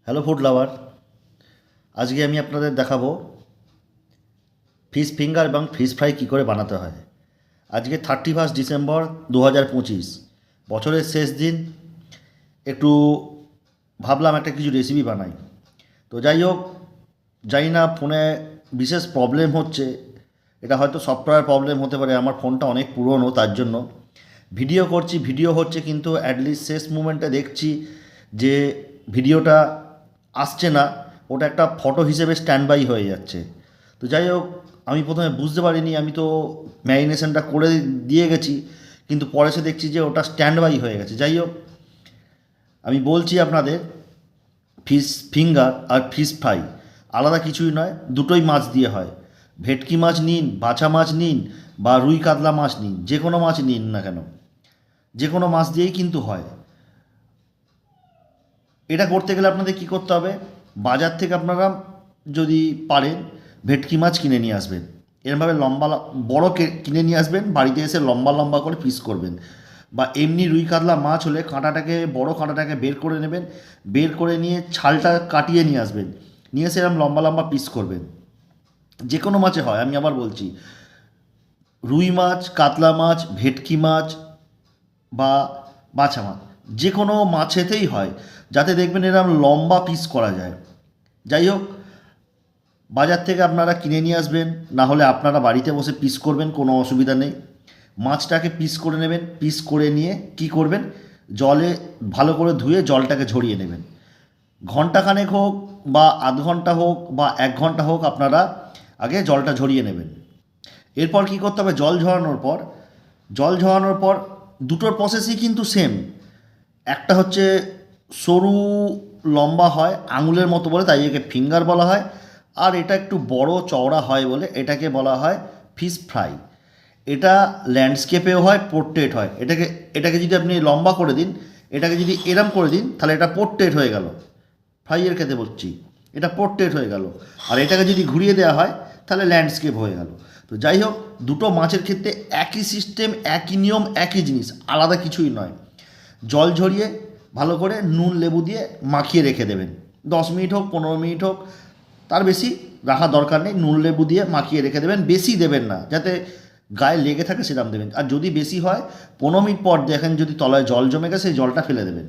Hello food lover, আজকে আমি আপনাদের দেখাবো ফিশ ফিঙ্গার এবং ফিশ ফ্রাই কী করে বানাতে হয়। আজকে 31 ডিসেম্বর 2025, বছরের শেষ দিন। একটু ভাবলাম একটা কিছু রেসিপি বানাই। তো যাই হোক, জানি না ফোনে বিশেষ প্রবলেম হচ্ছে, এটা হয়তো সফটওয়্যার প্রবলেম হতে পারে। আমার ফোনটা অনেক পুরনো, তার জন্য ভিডিও করছি, ভিডিও হচ্ছে, কিন্তু অ্যাটলিস্ট শেষ মুমেন্টে দেখছি যে ভিডিওটা আসছে না, ওটা একটা ফটো হিসেবে স্ট্যান্ড বাই হয়ে যাচ্ছে। তো যাই হোক, আমি প্রথমে বুঝতে পারিনি, আমি তো ম্যারিনেশনটা করে দিয়ে গেছি, কিন্তু পরে সে দেখছি যে ওটা স্ট্যান্ড বাই হয়ে গেছে। যাই হোক, আমি বলছি আপনাদের, ফিশ ফিঙ্গার আর ফিশ ফ্রাই আলাদা কিছুই নয়, দুটোই মাছ দিয়ে হয়। ভেটকি মাছ নিন, বাছা মাছ নিন, বা রুই কাতলা মাছ নিন, যে কোনো মাছ নিন না কেন, যে কোনো মাছ দিয়েই কিন্তু হয়। এটা করতে গেলে আপনাদের কী করতে হবে, বাজার থেকে আপনারা যদি পারেন ভেটকি মাছ কিনে নিয়ে আসবেন। এরমভাবে লম্বা বড় কিনে নিয়ে আসবেন, বাড়িতে এসে লম্বা লম্বা করে পিস করবেন। বা এমনি রুই কাতলা মাছ হলে কাঁটাটাকে, বড় কাঁটাটাকে বের করে নেবেন, বের করে নিয়ে ছালটা কাটিয়ে নিয়ে আসবেন, নিয়ে এসে এরকম লম্বা লম্বা পিস করবেন। যে কোনো মাছে হয়, আমি আবার বলছি, রুই মাছ, কাতলা মাছ, ভেটকি মাছ বা বাছা মাছ, যে কোনো মাছেতেই হয়, যাতে দেখবেন এরকম লম্বা পিস করা যায়। যাই হোক, বাজার থেকে আপনারা কিনে নিয়ে আসবেন, না হলে আপনারা বাড়িতে বসে পিস করবেন, কোনো অসুবিধা নেই। মাছটাকে পিস করে নেবেন, পিস করে নিয়ে কি করবেন, জলে ভালো করে ধুয়ে জলটাকে ঝরিয়ে নেবেন। ঘন্টাখানেক হোক বা আধ ঘন্টা হোক বা 1 ঘন্টা হোক, আপনারা আগে জলটা ঝরিয়ে নেবেন। এরপর কি করতে হবে, জল ঝরানোর পর দুটোর প্রসেসই কিন্তু সেম। একটা হচ্ছে সরু লম্বা হয়, আঙুলের মতো বলে, তাই একে ফিঙ্গার বলা হয়। আর এটা একটু বড় চওড়া হয় বলে এটাকে বলা হয় ফিশ ফ্রাই। এটা ল্যান্ডস্কেপেও হয়, পোর্ট্রেট হয়। এটাকে যদি আপনি লম্বা করে দিন, এটাকে যদি এরম করে দিন, তাহলে এটা পোর্ট্রেট হয়ে গেল। ফ্রাইয়ের খেতে বলছি, এটা পোর্ট্রেট হয়ে গেল। আর এটাকে যদি ঘুরিয়ে দেওয়া হয়, তাহলে ল্যান্ডস্কেপ হয়ে গেল। তো যাই হোক, দুটো মাছের ক্ষেত্রে একই সিস্টেম, একই নিয়ম, একই জিনিস, আলাদা কিছুই নয়। জল ঝরিয়ে ভালো করে নুন লেবু দিয়ে মাখিয়ে রেখে দেবেন। 10 মিনিট হোক, 15 মিনিট হোক, তার বেশি রাখা দরকার নেই। নুন লেবু দিয়ে মাখিয়ে রেখে দেবেন, বেশি দেবেন না, যাতে গায়ে লেগে থাকে সেরকম দেবেন। আর যদি বেশি হয়, 15 মিনিট পর দেখেন যদি তলায় জল জমে গেছে, সেই জলটা ফেলে দেবেন।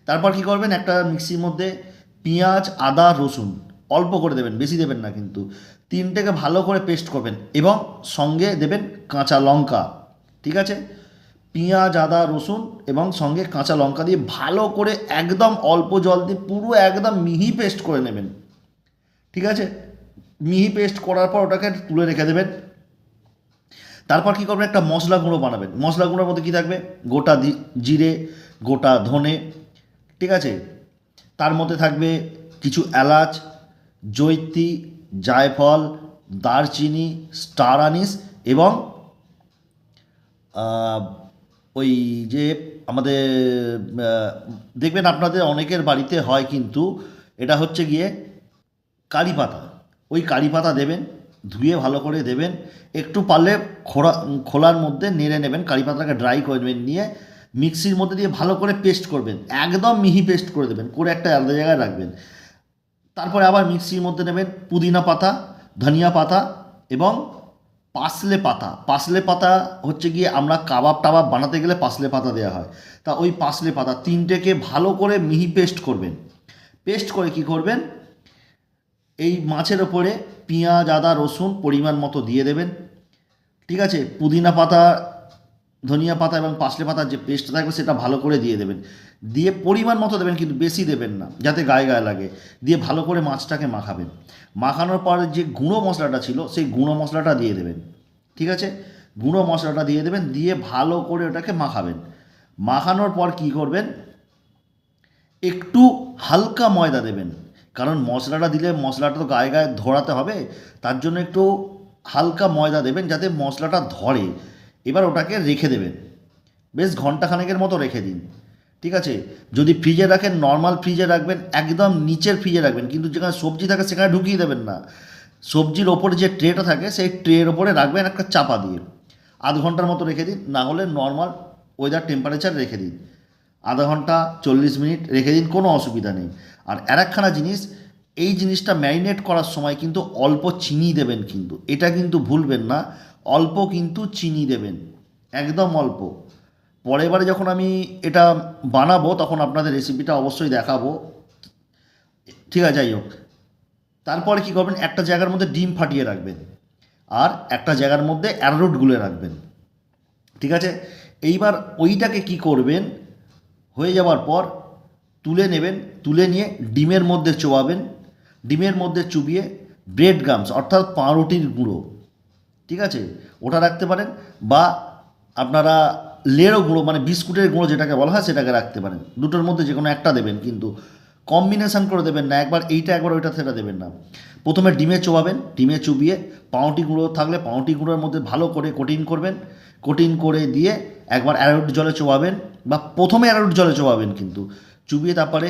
তারপর কি করবেন, একটা মিক্সির মধ্যে পেঁয়াজ, আদা, রসুন অল্প করে দেবেন, বেশি দেবেন না কিন্তু, তিনটেকে ভালো করে পেস্ট করবেন, এবং সঙ্গে দেবেন কাঁচা লঙ্কা। ঠিক আছে, পেঁয়াজ, আদা, রসুন এবং সঙ্গে কাঁচা লঙ্কা দিয়ে ভালো করে একদম অল্প জল দিয়ে পুরো একদম মিহি পেস্ট করে নেবেন। ঠিক আছে, মিহি পেস্ট করার পর ওটাকে তুলে রেখে দেবেন। তারপর কী করবেন, একটা মশলা গুঁড়ো বানাবেন। মশলা গুঁড়োর মধ্যে কী থাকবে, গোটা জিরে, গোটা ধনে, ঠিক আছে, তার মধ্যে থাকবে কিছু এলাচ, জৈত্রী, জায়ফল, দারচিনি, স্টার আনিস, এবং আহ, ওই যে আমাদের দেখবেন আপনাদের অনেকের বাড়িতে হয়, কিন্তু এটা হচ্ছে গিয়ে কারি পাতা। ওই কারি পাতা দেবেন, ধুয়ে ভালো করে দেবেন। একটু পারলে খোলার মধ্যে নেড়ে নেবেন, কারি পাতাটাকে ড্রাই করে নেবেন, নিয়ে মিক্সির মধ্যে দিয়ে ভালো করে পেস্ট করবেন, একদম মিহি পেস্ট করে দেবেন, করে একটা আলাদা জায়গায় রাখবেন। তারপরে আবার মিক্সির মধ্যে নেবেন পুদিনা পাতা, ধনিয়া পাতা এবং পার্সলে পাতা। পার্সলে পাতা হচ্ছে গিয়ে আমরা কাবাব টাবাব বানাতে গেলে পার্সলে পাতা দেওয়া হয়। তা ওই পার্সলে পাতা তিনটেকে ভালো করে মিহি পেস্ট করবেন। পেস্ট করে কি করবেন, এই মাছের ওপরে পেঁয়াজ, আদা, রসুন পরিমাণ মতো দিয়ে দেবেন। ঠিক আছে, পুদিনা পাতা, ধনিয়া পাতা এবং পার্সলে পাতার যে পেস্ট থাকবে সেটা ভালো করে দিয়ে দেবেন। দিয়ে পরিমাণ মতো দেবেন, কিন্তু বেশি দেবেন না, যাতে গায়ে গায়ে লাগে। দিয়ে ভালো করে মাছটাকে মাখাবেন। মাখানোর পর যে গুঁড়ো মশলাটা ছিল, সেই গুঁড়ো মশলাটা দিয়ে দেবেন। ঠিক আছে, গুঁড়ো মশলাটা দিয়ে দেবেন, দিয়ে ভালো করে ওটাকে মাখাবেন। মাখানোর পর কি করবেন, একটু হালকা ময়দা দেবেন, কারণ মশলাটা দিলে মশলাটা তো গায়ে গায়ে ধরাতে হবে, তার জন্য একটু হালকা ময়দা দেবেন, যাতে মশলাটা ধরে। এবার ওটাকে রেখে দেবেন, বেশ ঘন্টাখানেকের মতো রেখে দিন। ঠিক আছে, যদি ফ্রিজে রাখেন, নর্মাল ফ্রিজে রাখবেন, একদম নিচের ফ্রিজে রাখবেন, কিন্তু যেখানে সবজি থাকে সেখানে ঢুকিয়ে দেবেন না। সবজির ওপরে যে ট্রেটা থাকে, সেই ট্রের ওপরে রাখবেন একটা চাপা দিয়ে। আধ ঘন্টার মতো রেখে দিন, না হলে নর্মাল ওয়েদার টেম্পারেচার রেখে দিন। আধা ঘন্টা 40 মিনিট রেখে দিন, কোনো অসুবিধা নেই। আর একখানা জিনিস, এই জিনিসটা ম্যারিনেট করার সময় কিন্তু অল্প চিনি দেবেন, কিন্তু এটা কিন্তু ভুলবেন না, অল্প কিন্তু চিনি দেবেন, একদম অল্প। পরের বারে যখন আমি এটা বানাবো তখন আপনাদের রেসিপিটা অবশ্যই দেখাবো, ঠিক আছে? যাই হোক, তারপরে কী করবেন, একটা জায়গার মধ্যে ডিম ফাটিয়ে রাখবেন আর একটা জায়গার মধ্যে অ্যারারুট গুলে রাখবেন, ঠিক আছে? এইবার ওইটাকে কি করবেন, হয়ে যাওয়ার পর তুলে নেবেন, তুলে নিয়ে ডিমের মধ্যে চোবাবেন, ডিমের মধ্যে চুবিয়ে ব্রেড গামস অর্থাৎ পাউরুটির গুঁড়ো, ঠিক আছে, ওটা রাখতে পারেন, বা আপনারা লেড়ো গুঁড়ো মানে বিস্কুটের গুঁড়ো যেটাকে বলা হয় সেটাকে রাখতে পারেন। দুটোর মধ্যে যে কোনো একটা দেবেন, কিন্তু কম্বিনেশান করে দেবেন না, একবার এইটা একবার ওইটা সেটা দেবেন না। প্রথমে ডিমে চোবাবেন, ডিমে চুবিয়ে পাউরুটি গুঁড়ো থাকলে পাউরুটি গুঁড়োর মধ্যে ভালো করে কোটিং করবেন, কোটিং করে দিয়ে একবার অ্যারারুট জলে চোবাবেন, বা প্রথমে অ্যারারুট জলে চোবাবেন, কিন্তু চুবিয়ে তারপরে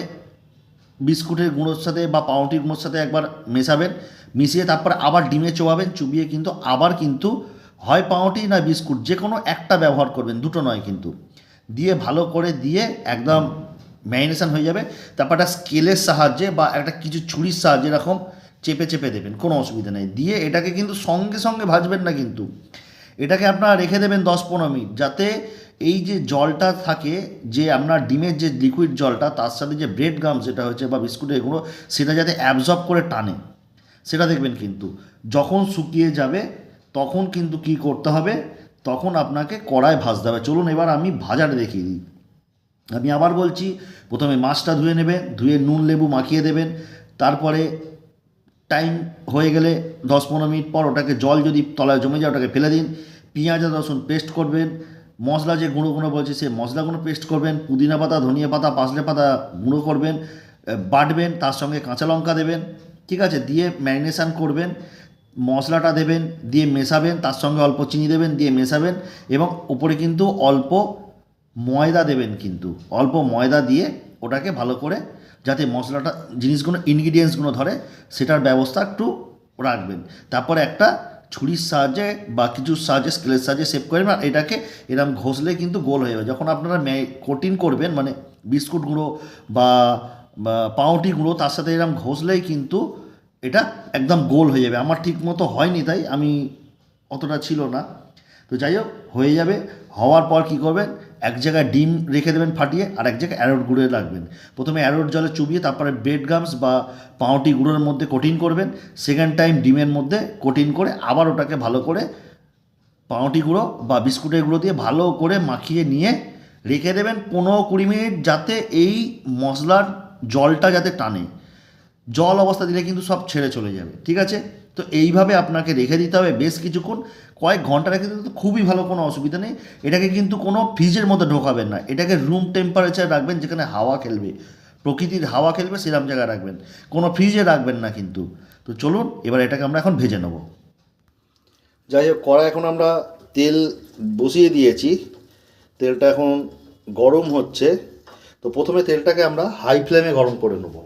বিস্কুটের গুঁড়োর সাথে বা পাউরুটির গুঁড়োর সাথে একবার মেশাবেন, মিশিয়ে তারপরে আবার ডিমে চোবাবেন, চুবিয়ে কিন্তু আবার কিন্তু হয় পাউরুটি না বিস্কুট যে কোনো একটা ব্যবহার করবেন, দুটো নয় কিন্তু, দিয়ে ভালো করে দিয়ে একদম ম্যারিনেশন হয়ে যাবে। তারপর একটা স্কেলের সাহায্যে বা একটা কিছু ছুরির সাহায্যে এরকম চেপে চেপে দেবেন, কোনো অসুবিধা নেই। দিয়ে এটাকে কিন্তু সঙ্গে সঙ্গে ভাজবেন না, কিন্তু এটাকে আপনারা রেখে দেবেন 10-15 মিনিট, যাতে এই যে জলটা থাকে, যে আপনার ডিমের যে লিকুইড জলটা, তার সাথে যে ব্রেড গাম যেটা হয়েছে বা বিস্কুটের গুঁড়ো, সেটা যাতে অ্যাবজর্ব করে টানে, সেটা দেখবেন। কিন্তু যখন শুকিয়ে যাবে তখন কিন্তু কি করতে হবে, তখন আপনাকে কড়ায় ভাজতে হবে। চলুন এবার আমি ভাজাটা দেখিয়ে দিই। আমি আবার বলছি, প্রথমে মাছটা ধুয়ে নেবেন, ধুয়ে নুন লেবু মাখিয়ে দেবেন, তারপরে টাইম হয়ে গেলে 10-15 মিনিট পর ওটাকে, জল যদি তলায় জমে যায় ওটাকে ফেলে দিন, পেঁয়াজ আর রসুন পেস্ট করবেন, মশলা যে গুঁড়ো গুঁড়ো বলছি সেই মশলাগুলো পেস্ট করবেন, পুদিনা পাতা ধনিয়া পাতা পাসলে পাতা গুঁড়ো করবেন, বাটবেন, তার সঙ্গে কাঁচা লঙ্কা দেবেন, ঠিক আছে, দিয়ে ম্যারিনেশান করবেন, মশলাটা দেবেন, দিয়ে মেশাবেন, তার সঙ্গে অল্প চিনি দেবেন, দিয়ে মেশাবেন, এবং উপরে কিন্তু অল্প ময়দা দেবেন, কিন্তু অল্প ময়দা দিয়ে ওটাকে ভালো করে, যাতে মশলাটা জিনিসগুলো ইনগ্রিডিয়েন্টসগুলো ধরে সেটার ব্যবস্থা একটু রাখবেন। তারপরে একটা ছুরির সাহায্যে বা কিছুর সাহায্যে স্কেলের সাহায্যে শেপ করবেন, আর এটাকে এরম ঘষলে কিন্তু গোল হয়ে যাবে। যখন আপনারা কোটিং করবেন মানে বিস্কুট গুঁড়ো বা পাউরুটি গুঁড়ো, তার সাথে এরম ঘষলেই কিন্তু এটা একদম গোল হয়ে যাবে। আমার ঠিক মতো হয়নি, তাই আমি অতটা ছিল না, তো যাই হোক হয়ে যাবে। হওয়ার পর কী করবেন, এক জায়গায় ডিম রেখে দেবেন ফাটিয়ে, আর এক জায়গায় অ্যারোট গুঁড়ো রাখবেন। প্রথমে অ্যারোট জলে চুবিয়ে তারপরে ব্রেড গামস বা পাউরুটি গুঁড়োর মধ্যে কোটিং করবেন, সেকেন্ড টাইম ডিমের মধ্যে কোটিং করে আবার ওটাকে ভালো করে পাউরুটি গুঁড়ো বা বিস্কুটের গুঁড়ো দিয়ে ভালো করে মাখিয়ে নিয়ে রেখে দেবেন 15-20 মিনিট, যাতে এই মশলার জলটা যাতে টানে। জল অবস্থা দিলে কিন্তু সব ছেড়ে চলে যাবে, ঠিক আছে? তো এইভাবে আপনাকে রেখে দিতে হবে বেশ কিছুক্ষণ, কয়েক ঘন্টা রেখে দিতে তো খুবই ভালো, কোনো অসুবিধা নেই। এটাকে কিন্তু কোনো ফ্রিজের মধ্যে ঢোকাবেন না, এটাকে রুম টেম্পারেচার রাখবেন, যেখানে হাওয়া খেলবে, প্রকৃতির হাওয়া খেলবে সেরকম জায়গায় রাখবেন, কোনো ফ্রিজে রাখবেন না কিন্তু। তো চলুন এবার এটাকে আমরা এখন ভেজে নেব। যাই হোক, কড়া এখন আমরা তেল বসিয়ে দিয়েছি, তেলটা এখন গরম হচ্ছে। তো প্রথমে তেলটাকে আমরা হাই ফ্লেমে গরম করে নেব,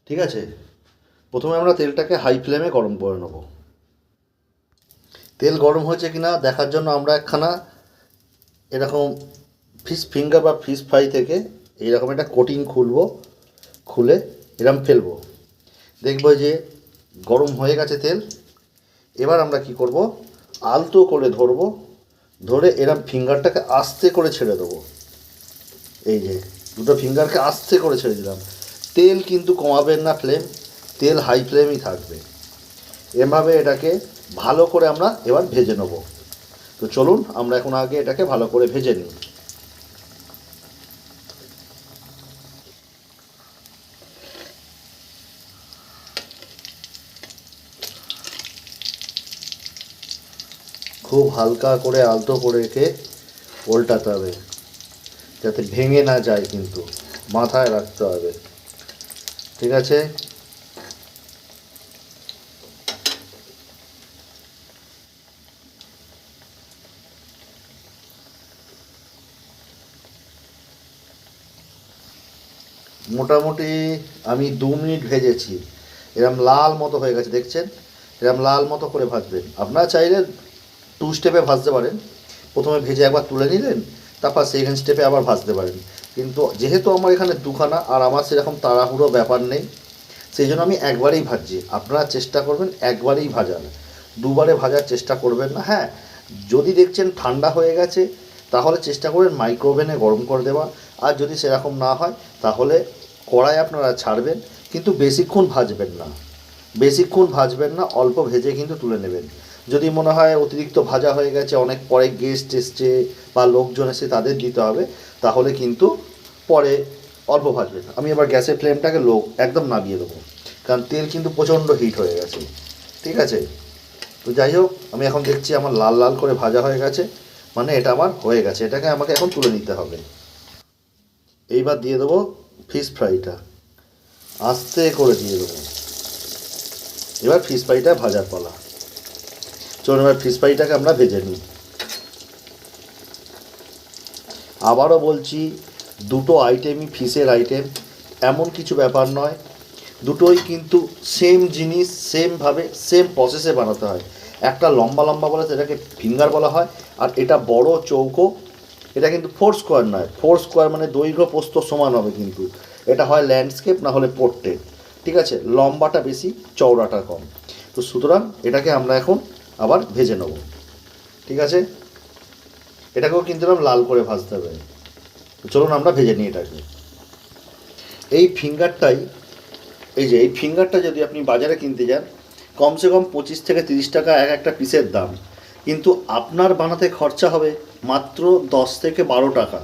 ঠিক আছে? প্রথমে আমরা তেলটাকে হাই ফ্লেমে গরম করে নেব। তেল গরম হয়েছে কিনা দেখার জন্য আমরা একখানা এরকম ফিশ ফিঙ্গার বা ফিশ ফ্রাই থেকে এইরকম একটা কোটিং খুলবো, খুলে এরকম ফেলবো, দেখবো যে গরম হয়ে গেছে তেল। এবার আমরা কি করব, আলতো করে ধরবো, ধরে এরকম ফিঙ্গারটাকে আস্তে করে ছেড়ে দেবো। এই যে দুটো ফিঙ্গারকে আস্তে করে ছেড়ে দিলাম। তেল কিন্তু কমাবেন না ফ্লেম, তেল হাই ফ্লেমই থাকবে। এভাবে এটাকে ভালো করে আমরা এবার ভেজে নেব। তো চলুন আমরা এখন আগে এটাকে ভালো করে ভেজে নিই। খুব হালকা করে আলতো করে রেখে উল্টাতে হবে, যাতে ভেঙে না যায়, কিন্তু মাথায় রাখতে হবে, ঠিক আছে? মোটামুটি আমি 2 মিনিট ভেজেছি, এরম লাল মতো হয়ে গেছে, দেখছেন? এরম লাল মতো করে ভাজবেন। আপনারা চাইলে 2 স্টেপে ভাজতে পারেন, প্রথমে ভেজে একবার তুলে নিলেন, তারপর সেকেন্ড স্টেপে আবার ভাজতে পারেন। কিন্তু যেহেতু আমার এখানে দুখানা আর আমার সেরকম তাড়াহুড়ো ব্যাপার নেই, সেই জন্য আমি একবারেই ভাজছি। আপনারা চেষ্টা করবেন একবারেই ভাজার, দুবারে ভাজার চেষ্টা করবেন না। হ্যাঁ, যদি দেখছেন ঠান্ডা হয়ে গেছে তাহলে চেষ্টা করবেন মাইক্রোওভেনে গরম করে দেওয়া, আর যদি সেরকম না হয় তাহলে কড়াই আপনারা ছাড়বেন, কিন্তু বেশিক্ষণ ভাজবেন না, বেশিক্ষণ ভাজবেন না, অল্প ভেজে কিন্তু তুলে নেবেন। যদি মনে হয় অতিরিক্ত ভাজা হয়ে গেছে, অনেক পরে গেস্ট এসছে বা লোকজন এসে তাদের দিতে হবে, তাহলে কিন্তু পরে অল্প ভাজবেন। আমি এবার গ্যাসের ফ্লেমটাকে লো একদম নামিয়ে দেবো, কারণ তেল কিন্তু প্রচণ্ড হিট হয়ে গেছে। ঠিক আছে, তো যাই হোক, আমি এখন দেখছি আমার লাল লাল করে ভাজা হয়ে গেছে, মানে এটা আমার হয়ে গেছে। এটাকে আমাকে এখন তুলে নিতে হবে। এইবার দিয়ে দেবো ফিশ ফ্রাইটা, আস্তে করে দিয়ে দেবো। এবার ফিশ ফ্রাইটা ভাজার পালা। চলুন এবার ফিশ ফ্রাইটাকে আমরা ভেজে নিই। আবারও বলছি, দুটো আইটেমই ফিশের আইটেম, এমন কিছু ব্যাপার নয়। দুটোই কিন্তু সেম জিনিস, সেমভাবে সেম প্রসেসে বানাতে হয়। একটা লম্বা লম্বা বলে সেটাকে ফিঙ্গার বলা হয়, আর এটা বড় চৌকো, এটা কিন্তু ফোর স্কোয়ার নয়। ফোর স্কোয়ার মানে দৈর্ঘ্য প্রস্থ সমান হবে, কিন্তু এটা হয় ল্যান্ডস্কেপ না হলে পোর্ট্রেট। ঠিক আছে, লম্বাটা বেশি, চওড়াটা কম। তো সুতরাং এটাকে আমরা এখন আবার ভেজে নেব। ঠিক আছে, এটাকেও কিন্তু এরকম লাল করে ভাজতে হবে। চলুন আমরা ভেজে নিই এটাকে। এই ফিঙ্গারটাই, এই যে এই ফিঙ্গারটা যদি আপনি বাজারে কিনতে যান, কমসে কম 25 থেকে 30 টাকা এক একটা পিসের দাম, কিন্তু আপনার বানাতে খরচা হবে মাত্র 10 থেকে 12 টাকা,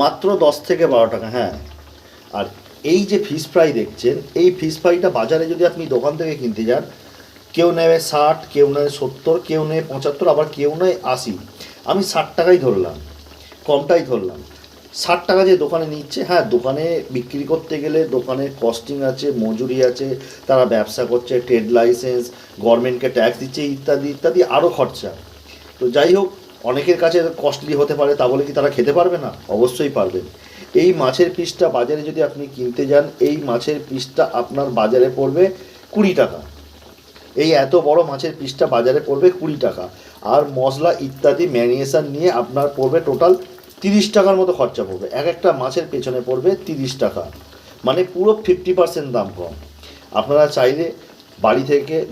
মাত্র 10 থেকে 12 টাকা। হ্যাঁ, আর এই যে ফিশ ফ্রাই দেখছেন, এই ফিশ ফ্রাইটা বাজারে যদি আপনি দোকান থেকে কিনতে যান, কেউ নেবে 60, কেউ নেয় 70, কেউ নেয় 75, আবার কেউ নেয় 80। আমি 60 টাকাই ধরলাম, কমটাই ধরলাম। 60 টাকা যে দোকানে নিচ্ছে, হ্যাঁ দোকানে বিক্রি করতে গেলে দোকানে কস্টিং আছে, মজুরি আছে, তারা ব্যবসা করছে, ট্রেড লাইসেন্স, গভর্নমেন্টকে ট্যাক্স দিচ্ছে, ইত্যাদি ইত্যাদি আরও খরচা। তো যাই হোক, অনেকের কাছে কস্টলি হতে পারে, তা বলে কি তারা খেতে পারবে না? অবশ্যই পারবেন। এই মাছের পিসটা বাজারে যদি আপনি কিনতে যান, এই মাছের পিসটা আপনার বাজারে পড়বে 20 টাকা। এই এত বড় মাছের পিসটা বাজারে পড়বে 20 টাকা, আর মশলা ইত্যাদি ম্যারিনেশন নিয়ে আপনার পড়বে টোটাল 30 টাকার মতো খরচা পড়বে। এক একটা মাছের পেছনে পড়বে 30 টাকা, মানে পুরো 50% দাম কম। আপনারা চাইলে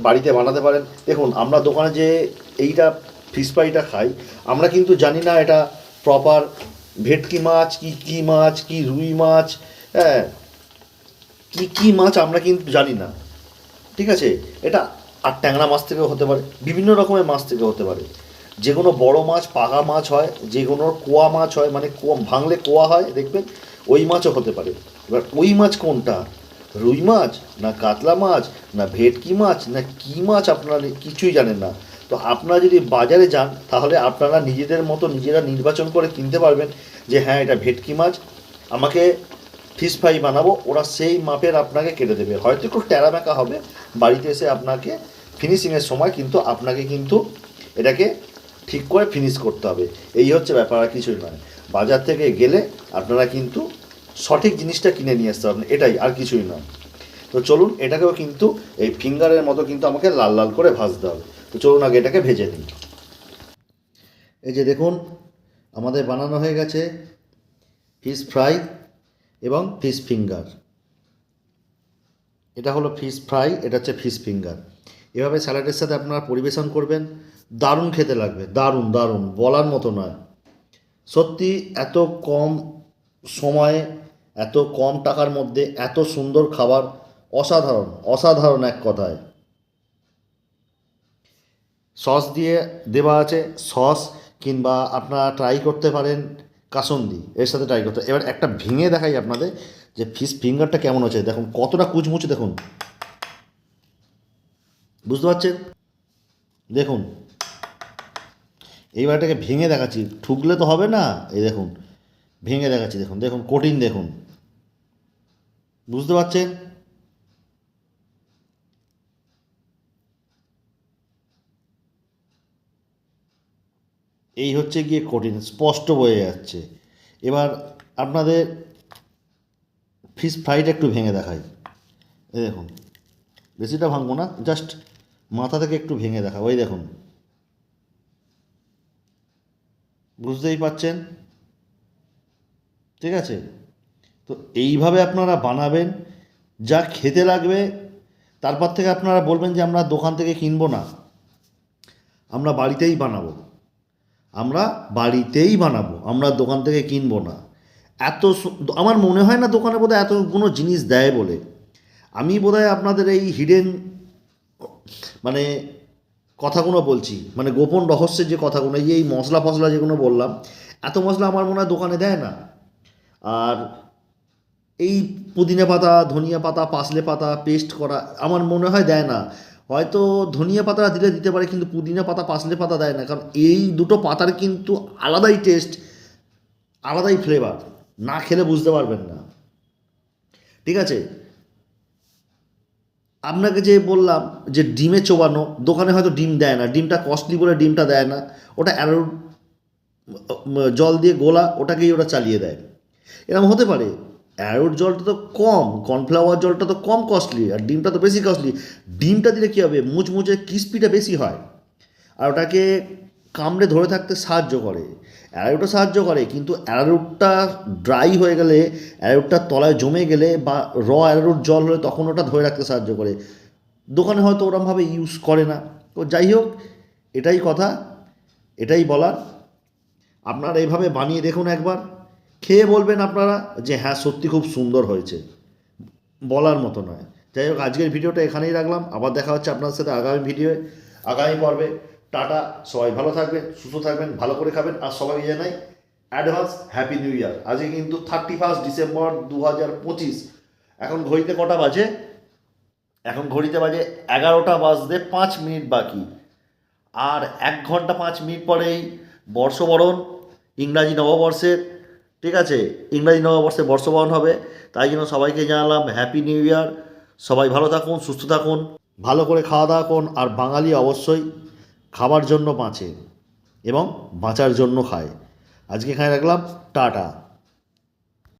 বাড়িতে বানাতে পারেন। দেখুন, আমরা দোকানে যে এইটা ফিশ ফ্রাইটা খাই, আমরা কিন্তু জানি না এটা প্রপার ভেটকি মাছ কি কী মাছ, কি রুই মাছ, হ্যাঁ কী কী মাছ আমরা কিন্তু জানি না। ঠিক আছে, এটা আর ট্যাংরা মাছ থেকেও হতে পারে, বিভিন্ন রকমের মাছ থেকে হতে পারে। যে কোনো বড়ো মাছ, পাকা মাছ হয়, যে কোনো কোয়া মাছ হয়, মানে কোয়া ভাঙলে কোয়া হয় দেখবেন, ওই মাছও হতে পারে। এবার ওই মাছ কোনটা, রুই মাছ না কাতলা মাছ না ভেটকি মাছ না কী মাছ, আপনারা কিছুই জানেন না। তো আপনারা যদি বাজারে যান, তাহলে আপনারা নিজেদের মতো নিজেরা নির্বাচন করে কিনতে পারবেন যে হ্যাঁ এটা ভেটকি মাছ, আমাকে ফিশ ফ্রাই বানাবো, ওরা সেই মাপের আপনাকে কেটে দেবে। হয়তো একটু ট্যাড়ামেকা হবে, বাড়িতে এসে আপনাকে ফিনিশিংয়ের সময় কিন্তু আপনাকে কিন্তু এটাকে ঠিক করে ফিনিশ করতে হবে। এই হচ্ছে ব্যাপার, আর কিছুই নয়। বাজার থেকে গেলে আপনারা কিন্তু সঠিক জিনিসটা কিনে নিয়ে আসতে পারবেন, এটাই, আর কিছুই নয়। তো চলুন, এটাকেও কিন্তু এই ফিঙ্গারের মতো কিন্তু আমাকে লাল লাল করে ভাজতে হবে। তো চলুন আগে এটাকে ভেজে নিই। এই যে দেখুন, আমাদের বানানো হয়ে গেছে ফিশ ফ্রাই এবং ফিশ ফিঙ্গার। এটা হলো ফিশ ফ্রাই, এটা হচ্ছে ফিশ ফিঙ্গার। এভাবে স্যালাডের সাথে আপনারা পরিবেশন করবেন, দারুণ খেতে লাগবে, দারুণ দারুণ, বলার মতো নয়। সত্যি এত কম সময়ে, এত কম টাকার মধ্যে এত সুন্দর খাবার, অসাধারণ, অসাধারণ এক কথায়। সস দিয়ে দেওয়া আছে, সস, কিংবা আপনারা ট্রাই করতে পারেন কাসন্দি, এর সাথে ট্রাই করতে। এবার একটা ভেঙে দেখাই আপনাদের যে ফিশ ফিঙ্গারটা কেমন হচ্ছে। দেখুন কতটা কুচমুচে, দেখুন, বুঝতে পারছেন? দেখুন, এইবার এটাকে ভেঙে দেখাচ্ছি, ঠুকলে তো হবে না। এই দেখুন, ভেঙে দেখাচ্ছি, দেখুন দেখুন কঠিন, দেখুন, বুঝতে পারছেন? এই হচ্ছে গিয়ে কঠিন, স্পষ্ট বোঝা যাচ্ছে। এবার আপনাদের ফিশ ফ্রাইটা একটু ভেঙে দেখাই। এই দেখুন, বেশিটা ভাঙবো না, জাস্ট মাথা থেকে একটু ভেঙে দেখাবো। ওই দেখুন, বুঝতেই পারছেন, ঠিক আছে? তো এইভাবে আপনারা বানাবেন, যা খেতে লাগবে। তারপর থেকে আপনারা বলবেন যে আমরা দোকান থেকে কিনবো না, আমরা বাড়িতেই বানাবো, আমরা বাড়িতেই বানাবো, আমরা দোকান থেকে কিনবো না। আমার মনে হয় না দোকানে বোধহয় এতগুলো জিনিস দেয় বলে। আমি বোধহয় আপনাদের এই হিডেন মানে কথাগুলো বলছি, মানে গোপন রহস্যের যে কথাগুলো, এই মশলা ফসলা যেগুলো বললাম, এত মশলা আমার মনে হয় দোকানে দেয় না। আর এই পুদিনা পাতা, ধনিয়া পাতা, পাসলে পাতা পেস্ট করা আমার মনে হয় দেয় না। হয়তো ধনিয়া পাতা দিলে দিতে পারে, কিন্তু পুদিনা পাতা, পাসলে পাতা দেয় না, কারণ এই দুটো পাতার কিন্তু আলাদাই টেস্ট, আলাদাই ফ্লেভার, না খেলে বুঝতে পারবেন না, ঠিক আছে? আপনাকে যে বললাম যে ডিমে চোবানো, দোকানে হয়তো ডিম দেয় না, ডিমটা কস্টলি বলে ডিমটা দেয় না, ওটা অ্যারোট জল দিয়ে গোলা, ওটাকেই ওরা চালিয়ে দেয়। এরকম হতে পারে। অ্যারোট জলটা তো কম, কর্নফ্লাওয়ার জলটা তো কম কস্টলি, আর ডিমটা তো বেশি কস্টলি। ডিমটা দিলে কী হবে, মুচমুচে ক্রিস্পিটা বেশি হয়, আর ওটাকে কামড়ে ধরে থাকতে সাহায্য করে। অ্যারারুটও সাহায্য করে, কিন্তু অ্যারারুটটা ড্রাই হয়ে গেলে, অ্যারারুটটা তলায় জমে গেলে বা অ্যারারুট জল হলে তখন ওটা ধরে রাখতে সাহায্য করে। দোকানে হয়তো ওরমভাবে ইউজ করে না। তো যাই হোক, এটাই কথা, এটাই বলার। আপনারা এইভাবে বানিয়ে দেখুন একবার, খেয়ে বলবেন আপনারা যে হ্যাঁ সত্যি খুব সুন্দর হয়েছে, বলার মতো নয়। যাই হোক, আজকের ভিডিওটা এখানেই রাখলাম, আবার দেখা হচ্ছে আপনার সাথে আগামী ভিডিওয়ে, আগামী পর্বে। টাটা, সবাই ভালো থাকবেন, সুস্থ থাকবেন, ভালো করে খাবেন, আর সবাইকে জানাই অ্যাডভান্স হ্যাপি নিউ ইয়ার। আজকে কিন্তু 31 ডিসেম্বর 2025। এখন ঘড়িতে কটা বাজে? এখন ঘড়িতে বাজে 11টা বাজতে 5 মিনিট বাকি। আর 1 ঘন্টা 5 মিনিট পরেই বর্ষবরণ, ইংরাজি নববর্ষের, ঠিক আছে? ইংরাজি নববর্ষে বর্ষবরণ হবে। তাই জন্য সবাইকে জানালাম হ্যাপি নিউ ইয়ার। সবাই ভালো থাকুন, সুস্থ থাকুন, ভালো করে খাওয়া দাওয়া করুন। আর বাঙালি অবশ্যই খাবার জন্য বাঁচে এবং বাঁচার জন্য খায়। আজকে এখানে রাখলাম, টাটা।